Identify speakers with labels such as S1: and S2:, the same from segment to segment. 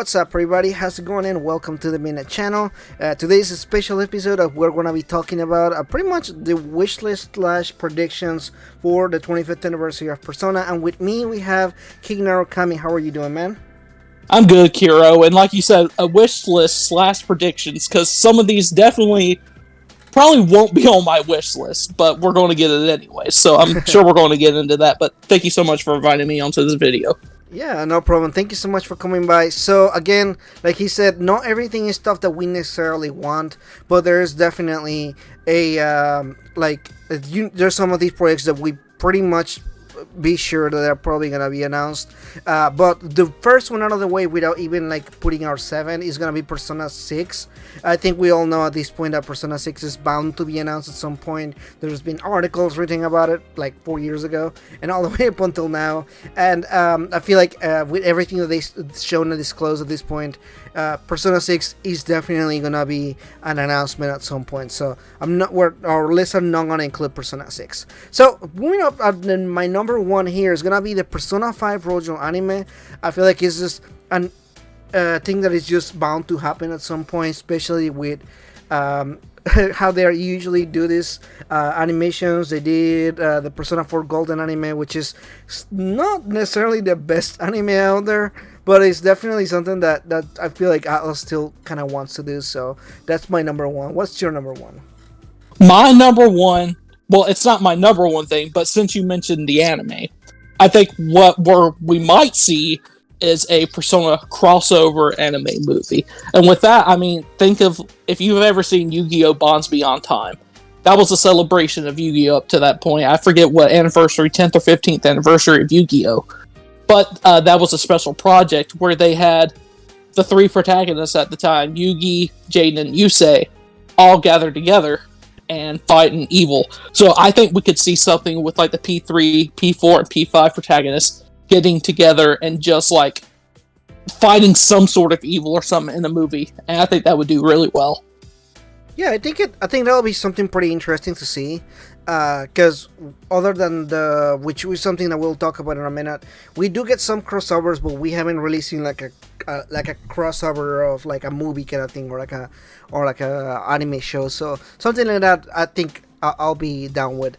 S1: What's up, everybody? How's it going? And welcome to the Minute Channel. Today's a special episode of we're going to be talking about pretty much the wish list / predictions for the 25th anniversary of Persona. And with me, we have King Narukami. How are you doing, man?
S2: I'm good, Kiro, and like you said, a wish list / predictions, because some of these definitely probably won't be on my wish list, but we're going to get it anyway, so I'm sure we're going to get into that, but thank you so much for inviting me onto this video.
S1: Yeah, no problem. Thank you so much for coming by. So again, like he said, not everything is stuff that we necessarily want, but there is definitely there's some of these projects that we pretty much be sure that they're probably gonna be announced, but the first one out of the way without even putting our 7 is gonna be Persona 6. I think we all know at this point that Persona 6 is bound to be announced at some point. There's been articles written about it 4 years ago and all the way up until now, and I feel like with everything that they've shown and disclosed at this point, Persona 6 is definitely gonna be an announcement at some point. So our lists are not gonna include Persona 6. So moving up, my number one here is gonna be the Persona 5 Rojo anime. I feel like it's just an thing that is just bound to happen at some point, especially with how they usually do this animations. They did the Persona 4 Golden anime, which is not necessarily the best anime out there, but it's definitely something that I feel like Atlas still kind of wants to do. So that's my number one. What's your number one?
S2: My number one, well, it's not my number one thing, but since you mentioned the anime, I think what we might see is a Persona crossover anime movie. And with that, I mean, think of if you've ever seen Yu-Gi-Oh! Bonds Beyond Time. That was a celebration of Yu-Gi-Oh! Up to that point. I forget what anniversary, 10th or 15th anniversary of Yu-Gi-Oh! But that was a special project where they had the 3 protagonists at the time, Yugi, Jaden, and Yusei, all gathered together and fighting evil. So I think we could see something with the P3, P4, and P5 protagonists getting together and just fighting some sort of evil or something in a movie. And I think that would do really well.
S1: Yeah, I think that'll be something pretty interesting to see. Because other than which is something that we'll talk about in a minute, we do get some crossovers, but we haven't really seen a crossover of a movie kind of thing or a anime show. So something like that, I think I'll be down with.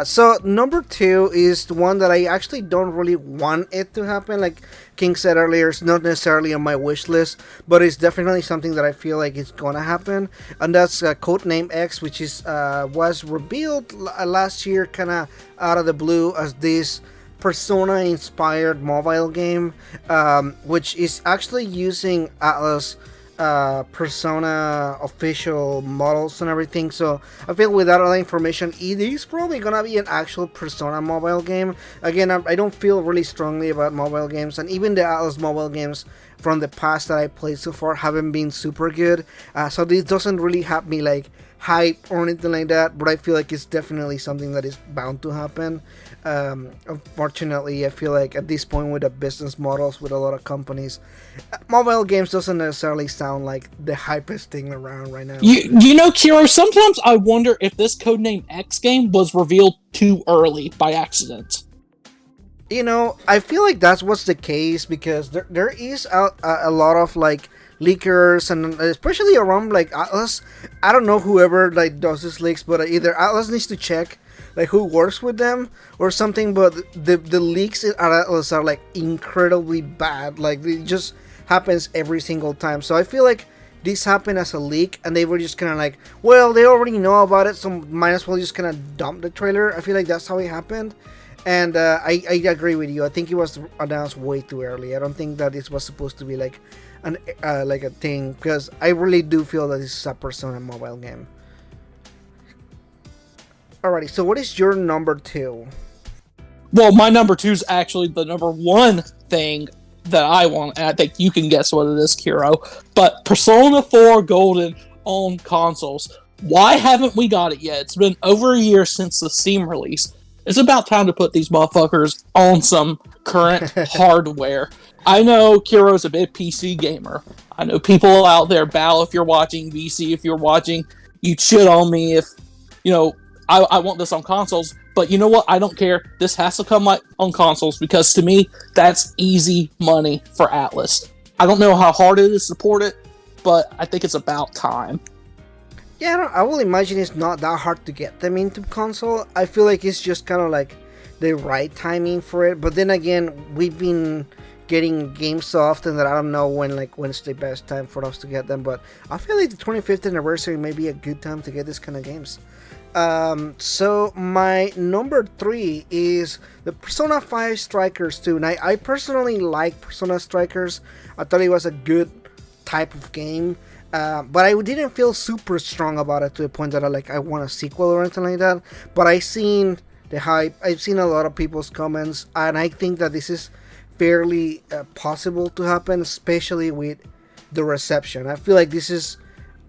S1: So number 2 is the one that I actually don't really want it to happen. Like King said earlier, it's not necessarily on my wish list, but it's definitely something that I feel like it's gonna happen, and that's Codename X, which is was revealed last year, kind of out of the blue, as this Persona-inspired mobile game, which is actually using Atlas Persona official models and everything. So I feel without all that information, it is probably gonna be an actual Persona mobile game. Again, I don't feel really strongly about mobile games, and even the Atlas mobile games from the past that I played so far haven't been super good. So this doesn't really have me hype or anything like that, but I feel like it's definitely something that is bound to happen. Unfortunately, I feel like at this point with the business models with a lot of companies, mobile games doesn't necessarily sound like the hypest thing around right now.
S2: You know, Kiro, sometimes I wonder if this Codename X game was revealed too early by accident.
S1: You know, I feel like that's what's the case, because there is a lot of leakers, and especially around Atlas. I don't know whoever does these leaks, but either Atlas needs to check who works with them or something, but the leaks at Atlas are incredibly bad. It just happens every single time. So I feel like this happened as a leak, and they were just kind of well, they already know about it, so might as well just kind of dump the trailer. I feel like that's how it happened. And I agree with you. I think it was announced way too early. I don't think that this was supposed to be a thing, because I really do feel that this is a Persona mobile game. Alrighty, so what is your number 2?
S2: Well, my number 2 is actually the number 1 thing that I want, and I think you can guess what it is, Kiro. But Persona 4 Golden on consoles. Why haven't we got it yet? It's been over a year since the Steam release. It's about time to put these motherfuckers on some current hardware. I know Kiro's a big PC gamer. I know people out there, Bal, if you're watching, VC, if you're watching, you'd shit on me if, I want this on consoles. But you know what? I don't care. This has to come on consoles, because to me, that's easy money for Atlas. I don't know how hard it is to port it, but I think it's about time.
S1: Yeah, I will imagine it's not that hard to get them into console. I feel like it's just kind of like the right timing for it. But then again, we've been getting games so often that I don't know when's the best time for us to get them. But I feel like the 25th anniversary may be a good time to get this kind of games. So my number 3 is the Persona 5 Strikers 2. And I personally like Persona Strikers. I thought it was a good type of game. But I didn't feel super strong about it to the point that I want a sequel or anything like that. But I've seen the hype. I've seen a lot of people's comments, and I think that this is fairly possible to happen, especially with the reception. I feel like this is,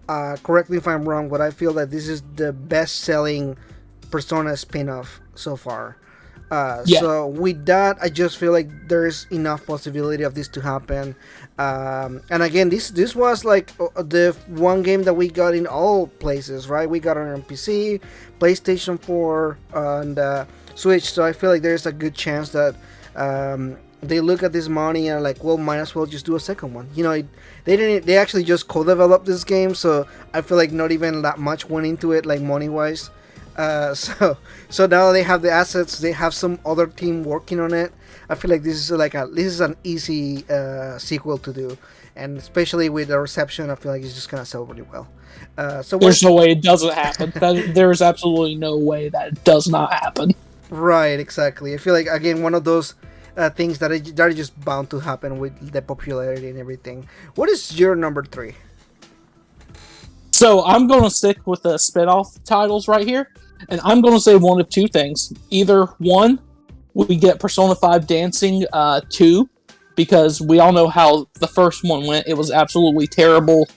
S1: correct me if I'm wrong, but I feel that this is the best-selling Persona spin-off so far.
S2: Yeah.
S1: So with that, I just feel like there's enough possibility of this to happen. And again, this was like the one game that we got in all places, right? We got it on PC, PlayStation 4, and Switch. So I feel like there's a good chance that they look at this money and like, well, might as well just do a second one. You know, they actually just co-developed this game, so I feel like not even that much went into it, like money-wise. So now they have the assets. They have some other team working on it. I feel like this is an easy sequel to do, and especially with the reception, I feel like it's just gonna sell really well. So
S2: there's no way it doesn't happen. There is absolutely no way that it does not happen.
S1: Right, exactly. I feel like again one of those things that are just bound to happen with the popularity and everything. What is your number 3?
S2: So I'm going to stick with the spin-off titles right here, and I'm going to say one of two things. Either one, we get Persona 5 Dancing 2, because we all know how the first one went. It was absolutely terrible,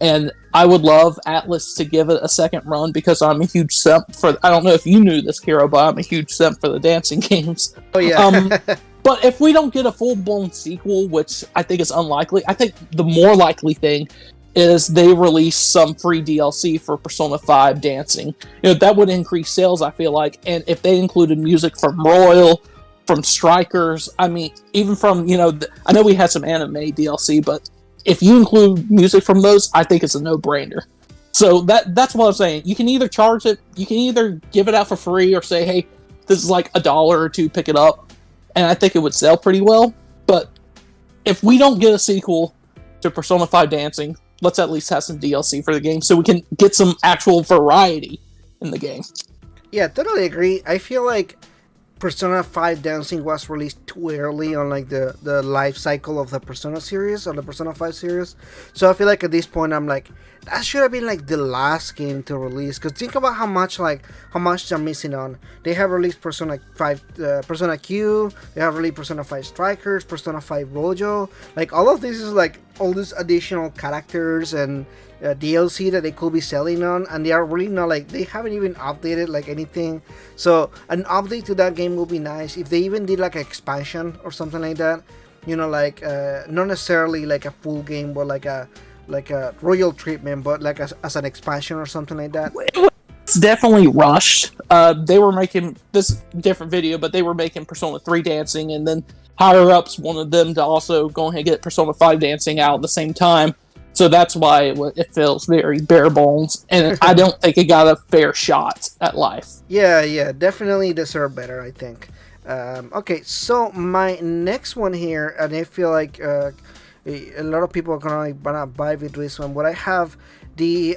S2: and I would love Atlas to give it a second run, because I'm a huge simp for... I don't know if you knew this, Kiro, but I'm a huge simp for the dancing games.
S1: Oh, yeah.
S2: But if we don't get a full-blown sequel, which I think is unlikely, I think the more likely thing is they release some free DLC for Persona 5 Dancing. You know, that would increase sales, I feel like. And if they included music from Royal, from Strikers, I mean, even from, I know we had some anime DLC, but if you include music from those, I think it's a no-brainer. So that's what I'm saying. You can either charge it, you can either give it out for free, or say, hey, this is like $1 or $2, pick it up. And I think it would sell pretty well. But if we don't get a sequel to Persona 5 Dancing, let's at least have some DLC for the game so we can get some actual variety in the game.
S1: Yeah, totally agree. I feel like Persona 5 Dancing was released too early on like the life cycle of the Persona series, or the Persona 5 series. So I feel like at this point I'm like, that should have been like the last game to release. Because think about how much they're missing on. They have released Persona 5 Persona Q, they have released Persona 5 Strikers, Persona 5 Rojo. Like all of this is like all these additional characters and DLC that they could be selling on, and they are really not like, they haven't even updated like anything. So an update to that game will be nice if they even did like an expansion or something like that. Like not necessarily like a full game, but like a royal treatment, but like as an expansion or something like that.
S2: It's definitely rushed. They were making this different video, but they were making Persona 3 Dancing, and then higher ups wanted them to also go ahead and get Persona 5 Dancing out at the same time. So that's why it feels very bare bones, and I don't think it got a fair shot at life.
S1: Yeah, definitely deserve better, I think. Okay, so my next one here, and I feel like a lot of people are gonna vibe with this one, but I have the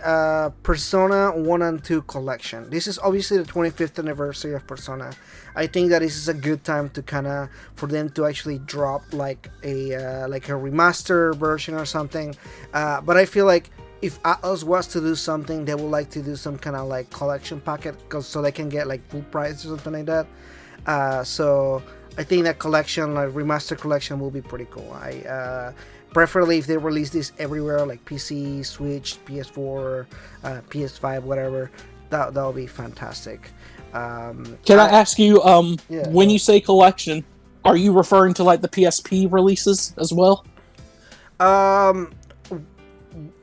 S1: Persona 1 and 2 collection. This is obviously the 25th anniversary of Persona. I think that this is a good time to for them to actually drop like a remaster version or something. But I feel like if Atlas was to do something, they would like to do some kind of like collection packet, so they can get like full price or something like that. So I think that collection, like remaster collection, will be pretty cool. Preferably if they release this everywhere, like PC, Switch, PS4, PS5, whatever, that would be fantastic.
S2: Can I ask you, when you say collection, are you referring to like the PSP releases as well?
S1: I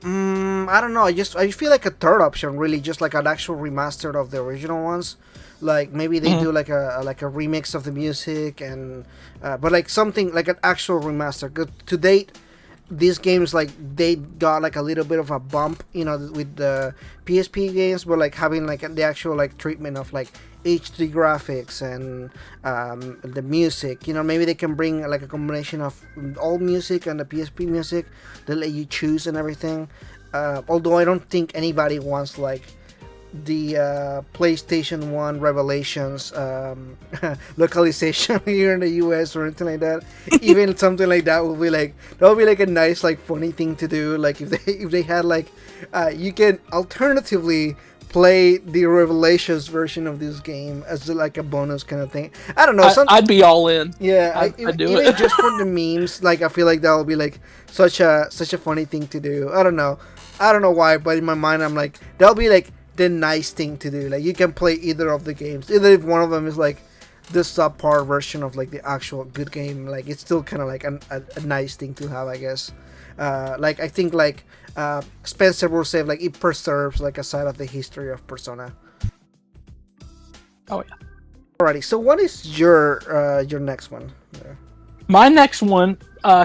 S1: don't know. I feel like a third option, really, just like an actual remaster of the original ones. Like maybe they do like a remix of the music, and but like something like an actual remaster. To date, these games like they got like a little bit of a bump, with the PSP games, but like having like the actual like treatment of like HD graphics and the music. Maybe they can bring like a combination of old music and the PSP music that let you choose and everything. Although I don't think anybody wants like the PlayStation 1 Revelations localization here in the US or anything like that. Even something like that would be like a nice like funny thing to do. Like if they had like you can alternatively play the Revelations version of this game as like a bonus kind of thing. I don't know.
S2: I'd be all in.
S1: Yeah,
S2: I'd do
S1: even
S2: it.
S1: just for the memes. Like I feel like that would be like such a funny thing to do. I don't know. I don't know why, but in my mind I'm like that'll be like the nice thing to do. Like you can play either of the games, either if one of them is like the subpar version of like the actual good game. Like it's still kind of like a nice thing to have, I guess. Like I think like Spencer will say like it preserves like a side of the history of Persona.
S2: Oh yeah.
S1: Alrighty, so what is your next one?
S2: My next one,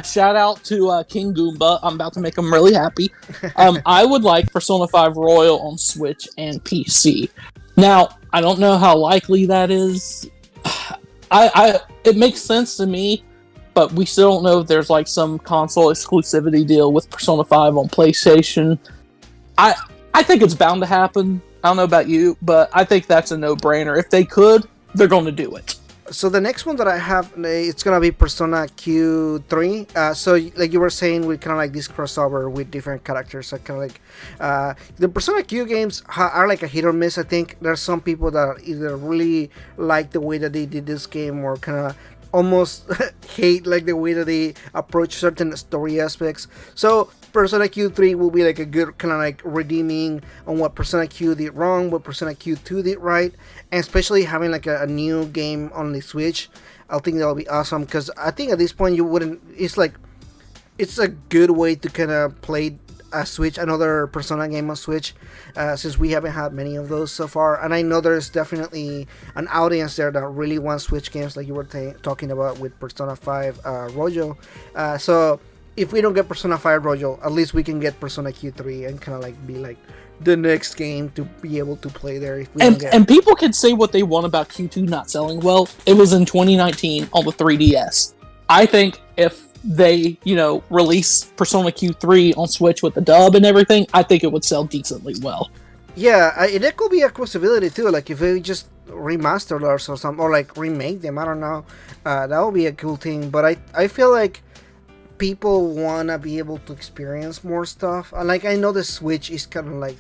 S2: shout out to King Goomba. I'm about to make him really happy. I would like Persona 5 Royal on Switch and PC. Now, I don't know how likely that is. It makes sense to me, but we still don't know if there's like some console exclusivity deal with Persona 5 on PlayStation. I think it's bound to happen. I don't know about you, but I think that's a no-brainer. If they could, they're going to do it.
S1: So the next one that I have, it's gonna be Persona Q3. So like you were saying, we kind of like this crossover with different characters. So kind of like the Persona Q games are like a hit or miss. I think there's some people that either really like the way that they did this game, or kind of almost hate like the way that they approach certain story aspects. So Persona Q3 will be like a good kind of like redeeming on what Persona Q did wrong, what Persona Q2 did right, and especially having like a new game on the Switch. I think that'll be awesome, because I think at this point you wouldn't. It's like it's a good way to kind of play a Switch, another Persona game on Switch, since we haven't had many of those so far. And I know there's definitely an audience there that really wants Switch games, like you were talking about with Persona 5 Royal. So if we don't get Persona 5 Royal, at least we can get Persona Q3 and kind of like be like the next game to be able to play there. If we
S2: and people can say what they want about Q2 not selling well. It was in 2019 on the 3DS. I think if they, release Persona Q3 on Switch with the dub and everything, I think it would sell decently well.
S1: Yeah, that could be a possibility too. Like if they just remaster those or something, or like remake them. I don't know. That would be a cool thing. But I feel like people wanna be able to experience more stuff. And like I know the Switch is kind of like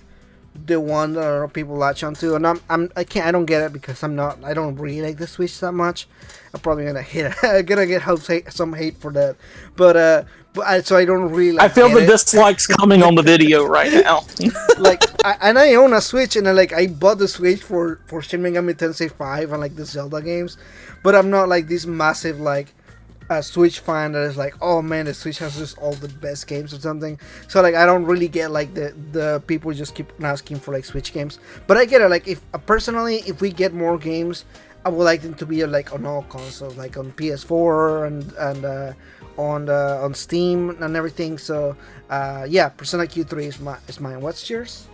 S1: the one that a lot of people latch onto, and I don't get it, because I don't really like the Switch that much. I'm probably gonna get some hate for that, so I don't really.
S2: I feel the dislikes coming on the video right now.
S1: I own a Switch, and I bought the Switch for Shin Megami Tensei 5 and like the Zelda games, but I'm not like this massive like a Switch fan that is like, oh man, the Switch has just all the best games or something. So like I don't really get like the people just keep asking for like Switch games. But I get it. Like if personally, if we get more games, I would like them to be like on all consoles, like on PS4 and on Steam and everything. So yeah, Persona Q3 is mine. What's yours?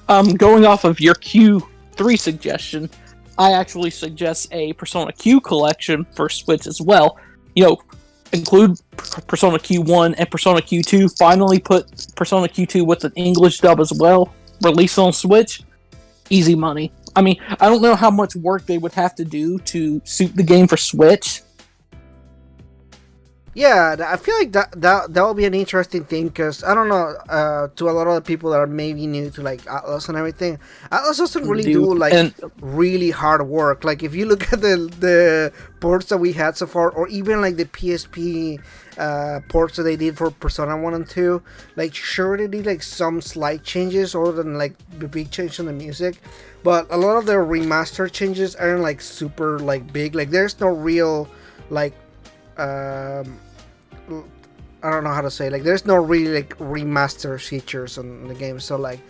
S2: Going off of your Q3 suggestion, I actually suggest a Persona Q collection for Switch as well. Include Persona Q1 and Persona Q2. Finally put Persona Q2 with an English dub as well. Release on Switch. Easy money. I mean, I don't know how much work they would have to do to suit the game for Switch.
S1: Yeah, I feel like that will be an interesting thing, because I don't know, to a lot of the people that are maybe new to like Atlas and everything, Atlas doesn't really do like really hard work. Like if you look at the ports that we had so far, or even like the PSP ports that they did for Persona 1 and 2, like sure they did like some slight changes other than like the big change in the music, but a lot of their remaster changes aren't like super like big. Like there's no real like I don't know how to say, like there's no really like remaster features on the game. So like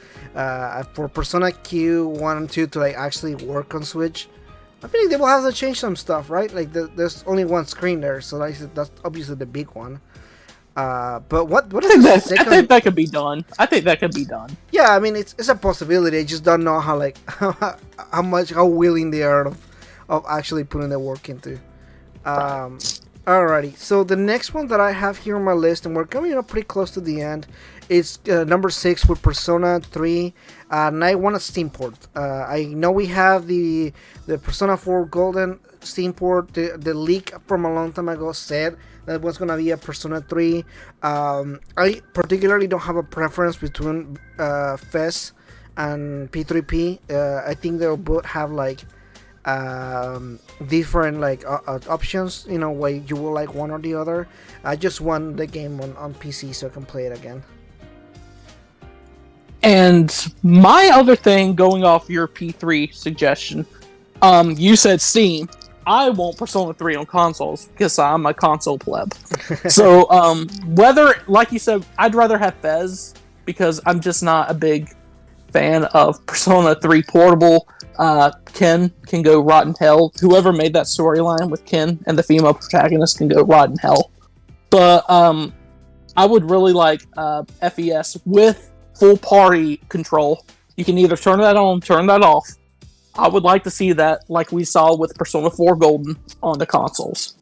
S1: for Persona Q1 and 2 to like actually work on Switch, I feel like they will have to change some stuff, right? Like there's only one screen there, so that's obviously the big one. But what
S2: I
S1: is
S2: think
S1: the
S2: that I think
S1: second?
S2: that could be done. I think that could be done.
S1: Yeah, I mean it's a possibility. I just don't know how like how willing they are of actually putting the work into.
S2: Right.
S1: Um, Alrighty, so the next one that I have here on my list, and we're coming up pretty close to the end, is number 6 with Persona 3, and I want a Steam port. I know we have the Persona 4 Golden Steam port. The leak from a long time ago said that was gonna be a Persona 3. I particularly don't have a preference between FES and P3P. I think they'll both have like different like options, you know, why you will like one or the other. I just want the game on PC so I can play it again.
S2: And my other thing, going off your P3 suggestion, you said Steam. I want Persona 3 on consoles because I'm a console pleb. So, whether, like you said, I'd rather have Fez because I'm just not a big fan of Persona 3 Portable. Ken can go rotten hell. Whoever made that storyline with Ken and the female protagonist can go rotten hell. But I would really like FES with full party control. You can either turn that on, turn that off. I would like to see that, like we saw with Persona 4 Golden on the consoles.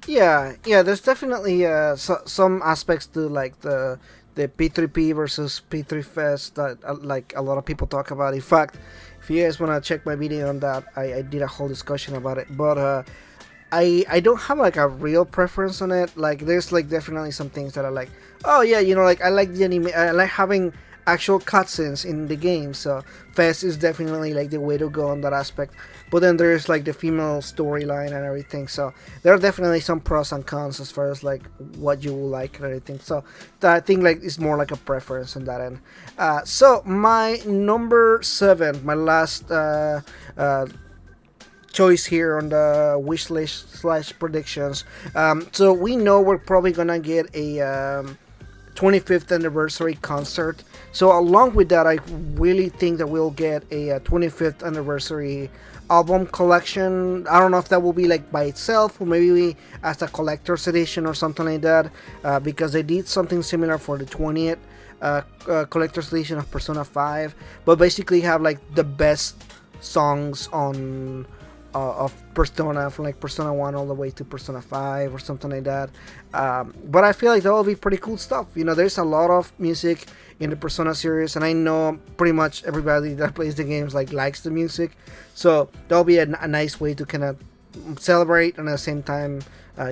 S1: Yeah, there's definitely some aspects to like the P3P versus P3 Fest that like a lot of people talk about. In fact, if you guys want to check my video on that, I did a whole discussion about it. But I don't have like a real preference on it. Like there's like definitely some things that are like, oh yeah, you know, like I like the anime, I like having actual cutscenes in the game. So Fest is definitely like the way to go on that aspect. But then there's like the female storyline and everything. So there are definitely some pros and cons as far as like what you will like and everything. So I think like it's more like a preference on that end. So my number 7, my last choice here on the wish list slash predictions. So we know we're probably gonna get a 25th anniversary concert. So along with that, I really think that we'll get a 25th anniversary album collection. I don't know if that will be like by itself or maybe as a collector's edition or something like that, because they did something similar for the 20th collector's edition of Persona 5, but basically have like the best songs on of Persona from like Persona 1 all the way to Persona 5 or something like that. But I feel like that will be pretty cool stuff. You know, there's a lot of music in the Persona series, and I know pretty much everybody that plays the games like likes the music, so that'll be a nice way to kind of celebrate and at the same time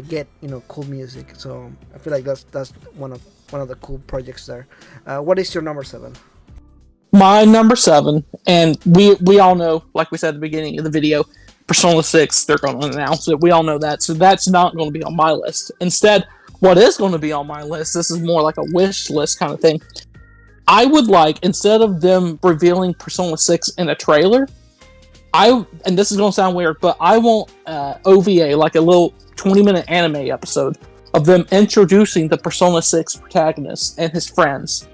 S1: get, you know, cool music. So I feel like that's one of the cool projects there. What is your number 7?
S2: My number 7, and we all know, like we said at the beginning of the video, Persona 6, they're going to announce it. We all know that. So that's not going to be on my list. Instead, what is going to be on my list, this is more like a wish list kind of thing. I would like, instead of them revealing Persona 6 in a trailer, and this is going to sound weird, but I want OVA, like a little 20-minute anime episode of them introducing the Persona 6 protagonist and his friends.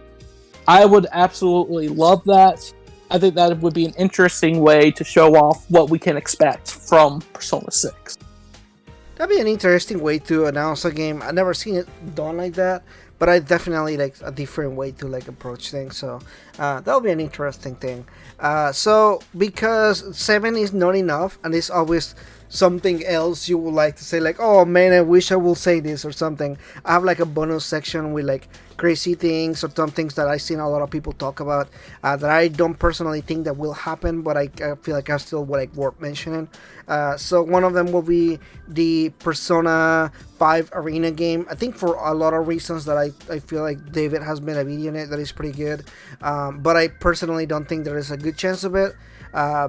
S2: I would absolutely love that. I think that would be an interesting way to show off what we can expect from Persona 6.
S1: That'd be an interesting way to announce a game. I've never seen it done like that, but I definitely like a different way to like approach things. So that'll be an interesting thing. So because 7 is not enough, and it's always something else you would like to say, like, oh man, I wish I will say this or something. I have like a bonus section with like crazy things or some things that I've seen a lot of people talk about that I don't personally think that will happen, but I feel like are still like worth mentioning. So one of them will be the Persona 5 arena game. I think for a lot of reasons that I feel like David has made a video in it that is pretty good, but I personally don't think there is a good chance of it,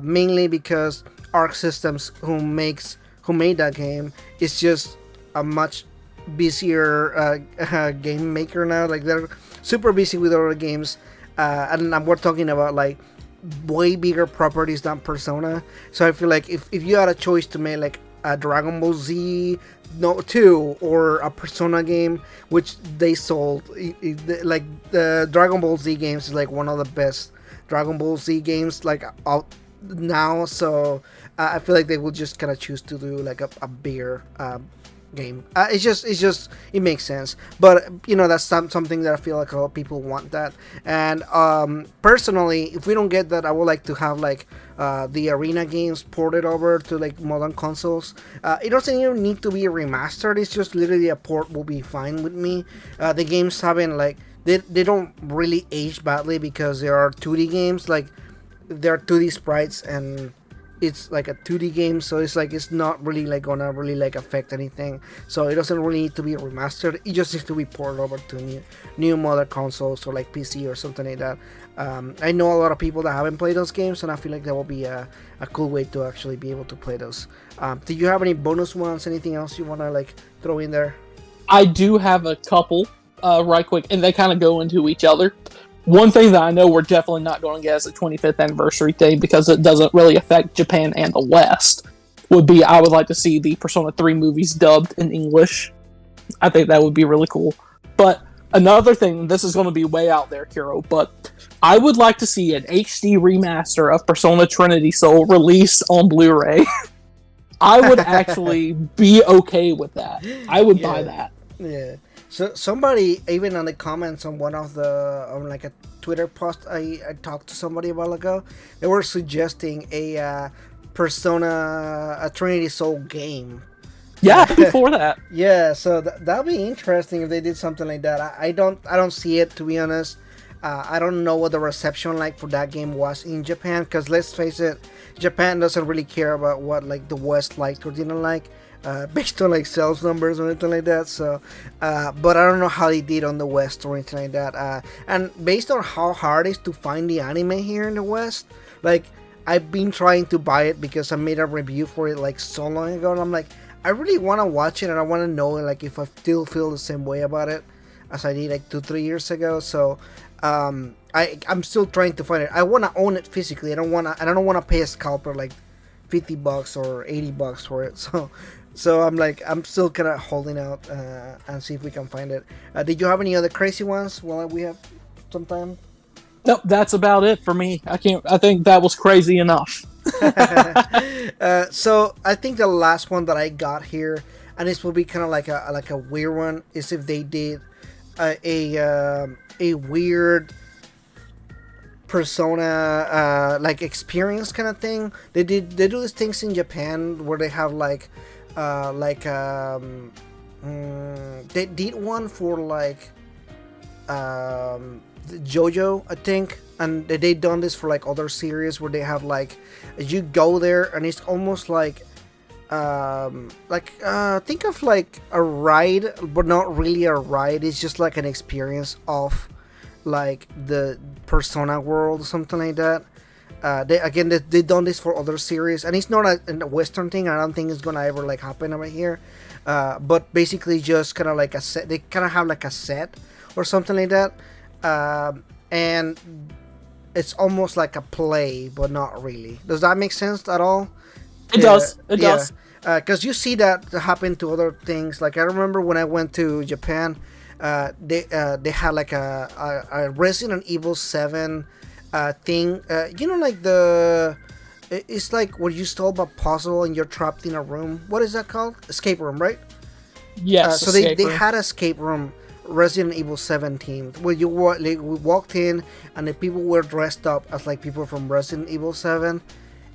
S1: mainly because Arc Systems, who made that game, is just a much busier game maker now. Like they're super busy with other games, and we're talking about like way bigger properties than Persona. So I feel like if you had a choice to make like a Dragon Ball Z 2 or a Persona game, which they sold, like the Dragon Ball Z games is like one of the best Dragon Ball Z games like out now. So I feel like they will just kind of choose to do like a bigger game. It makes sense. But that's something that I feel like a lot of people want that. And personally, if we don't get that, I would like to have like the arena games ported over to like modern consoles. It doesn't even need to be remastered. It's just literally a port will be fine with me. The games haven't like they don't really age badly because they are 2D games. Like they're 2D sprites and it's like a 2D game, so it's like it's not really like gonna really like affect anything. So it doesn't really need to be remastered. It just needs to be ported over to new modern consoles or like PC or something like that. I know a lot of people that haven't played those games, and I feel like that will be a cool way to actually be able to play those. Do you have any bonus ones? Anything else you wanna like throw in there?
S2: I do have a couple, right quick, and they kind of go into each other. One thing that I know we're definitely not going to get as a 25th anniversary thing, because it doesn't really affect Japan and the West, would be I would like to see the Persona 3 movies dubbed in English. I think that would be really cool. But another thing, this is going to be way out there, Kiro, but I would like to see an HD remaster of Persona Trinity Soul released on Blu-ray. I would actually be okay with that. I would buy that.
S1: Yeah. So somebody even on the comments on one of the on like a Twitter post I talked to somebody a while ago, they were suggesting a Trinity Soul game.
S2: Yeah, before that.
S1: Yeah, so that'd be interesting if they did something like that. I don't see it, to be honest. I don't know what the reception like for that game was in Japan, because let's face it, Japan doesn't really care about what like the West liked or didn't like. Based on like sales numbers or anything like that. So, but I don't know how they did on the West or anything like that. And based on how hard it is to find the anime here in the West, like I've been trying to buy it because I made a review for it like so long ago, and I'm like, I really want to watch it, and I want to know like if I still feel the same way about it as I did like 2-3 years ago. So, I'm still trying to find it. I want to own it physically. I don't want to pay a scalper like $50 or $80 for it. So I'm still kind of holding out and see if we can find it. Did you have any other crazy ones while we have some time?
S2: Nope, that's about it for me. I think that was crazy enough.
S1: So I think the last one that I got here, and this will be kind of like a weird one, is if they did a weird Persona like experience kind of thing. They do these things in Japan where they have they did one for like JoJo, I think, and they done this for like other series where they have like you go there and it's almost like think of like a ride, but not really a ride. It's just like an experience of like the Persona world or something like that. They done this for other series, and it's not a Western thing. I don't think it's gonna ever like happen over here. But basically, just kind of like a set. They kind of have like a set or something like that, and it's almost like a play, but not really. Does that make sense at all?
S2: It does. It does.
S1: Because you see that happen to other things. Like I remember when I went to Japan, they had like a Resident Evil 7 thing. Like it's like where you solve a puzzle and you're trapped in a room. What is that called? Escape room, right?
S2: Yes.
S1: So they had escape room Resident Evil 7 themed where we walked in and the people were dressed up as like people from Resident Evil 7,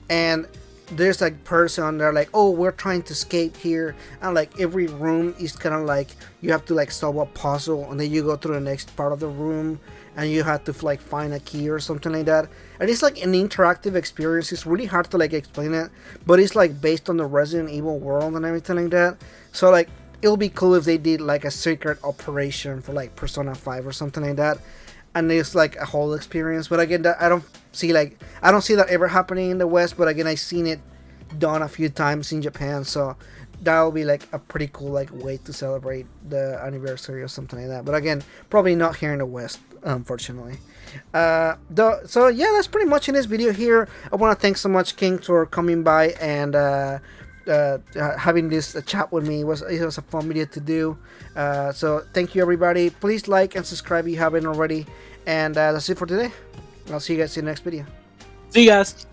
S1: and there's like person they're like, oh, we're trying to escape here, and like every room is kind of like you have to like solve a puzzle, and then you go through the next part of the room and you have to like find a key or something like that. And it's like an interactive experience. It's really hard to like explain it, but it's like based on the Resident Evil world and everything like that. So like it'll be cool if they did like a secret operation for like Persona 5 or something like that, and it's like a whole experience. But again, I don't see that ever happening in the West. But again, I've seen it done a few times in Japan, so that'll be like a pretty cool like way to celebrate the anniversary or something like that. But again, probably not here in the West, unfortunately. So yeah, that's pretty much in this video here. I want to thank so much King for coming by and having this chat with me. It was a fun video to do. So thank you everybody. Please like and subscribe if you haven't already. And that's it for today. I'll see you guys in the next video.
S2: See you guys.